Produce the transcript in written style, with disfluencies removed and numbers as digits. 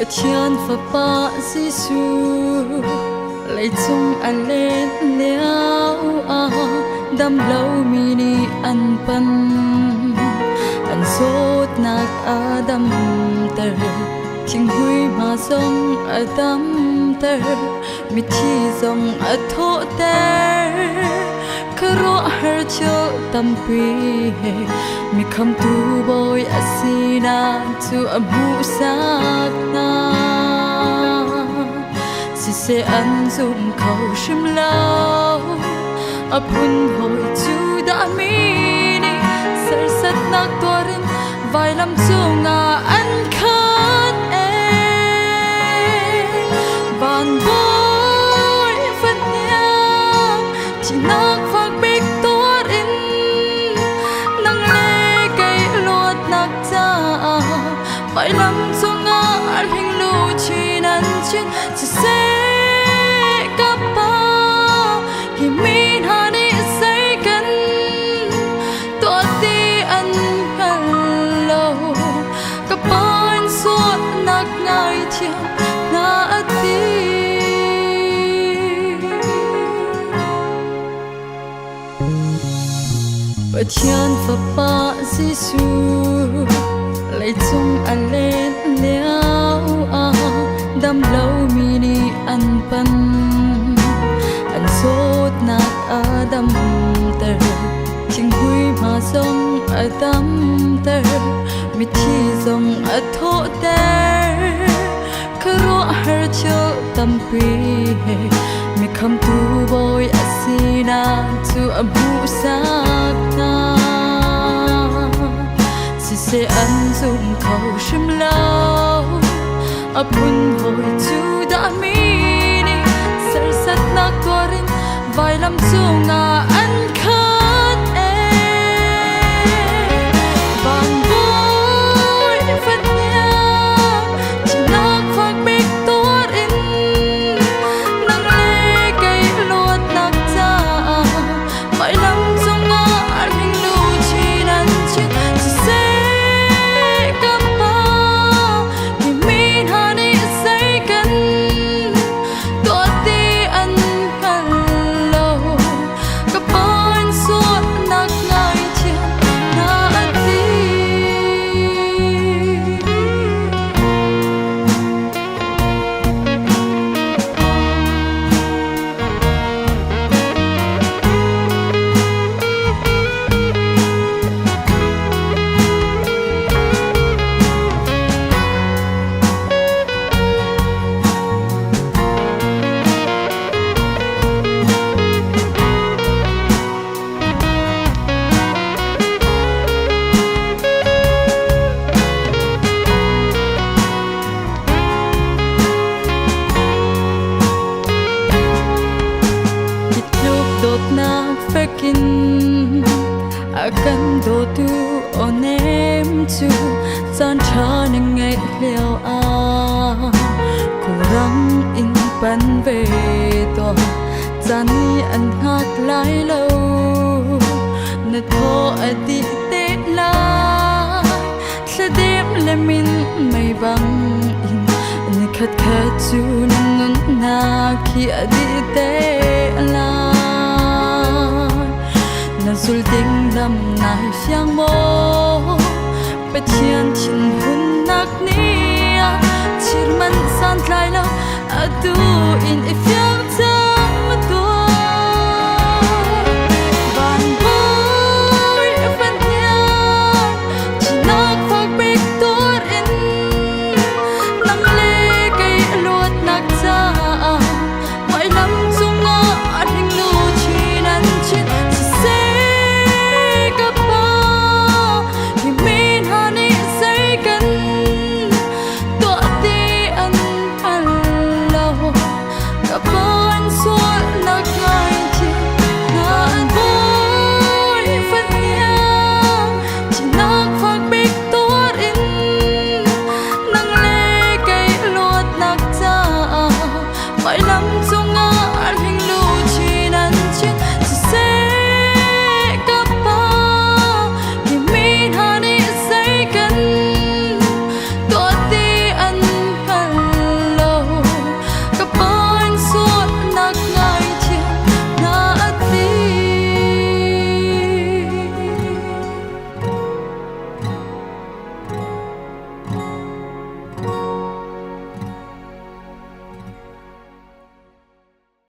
Thiên và ba Giêsu lấy chung anh lên liao đâm lâu mini anh pan anh sốt nạc đâm tơ tiếng huy mà dòng đâm tơ mi thi dòng thô tơ karo har cho tâm pi mi kham tu boy asina tu abu sakna si se an zum khâu shim lao apun hoi chu da mi ni sar sat nak torin vai lam chunga an khat e van boy fan nya chi nak phak bik torin nang le kai lot nak cha vai lam chunga al hing lu chi nan chin si se kapa hi min hani say kan to ti an hello kapan suot nak ngai thiam na ti và thiên và ba Giêsu lấy chung anh lên liao đâm lâu mini anh pan anh sốt nạc đâm tơ tiếng huy mà dòng đâm tơ mi thi dòng thô tơ karo har cho tâm pi mi kham tu boy asina tu abu sakna si se an zum khâu shim lao apun hoi chu da mi ni sar sat nak torin vai lam chunga an khat e van boy fan nya chi nak phak bik torin nang le kai lot nak cha vai lam chunga al hing lu chi nan chi si se kapa hi min hani say kan to ti an hello kapan suot nak ngai thiam na ti nak fekin akan do tu onem chu san cha ning ngai leo kurang in pan ve to chani an hak lai lo na tho adi te la thledem lemin mai bang in ni khat khat chu nun na khi adi te la na zul ding lam nai fiang mo pe thiên chin hun nak ni